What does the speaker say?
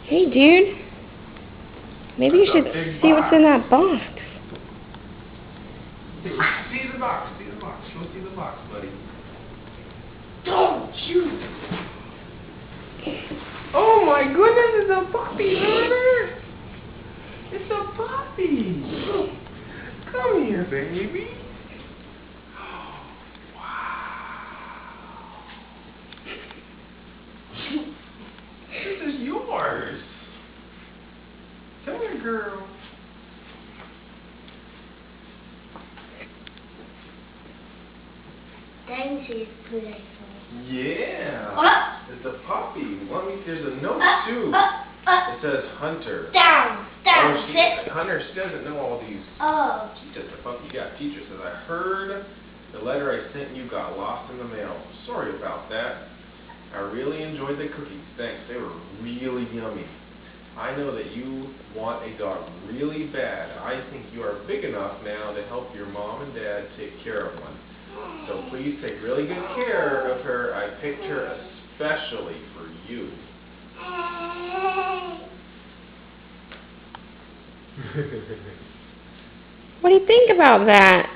Hey, dude. Maybe you should see what's in that box. See the box. See the box. Go see the box, buddy. Don't you! Oh my goodness, it's a puppy, brother! It's a puppy! Come here, baby. Wow. This is yours. Come here, girl. Then she's playful. Yeah. It's a puppy. Let me. There's a note too. It says Hunter. Down, Oh, sit. Hunter, she doesn't know all these. Oh. She's just a puppy. Yeah, teacher says, I heard the letter I sent you got lost in the mail. Sorry about that. I really enjoyed the cookies. Thanks. They were really yummy. I know that you want a dog really bad. I think you are big enough now to help your mom and dad take care of one. So please take really good care of her. I picked her especially for you. What do you think about that?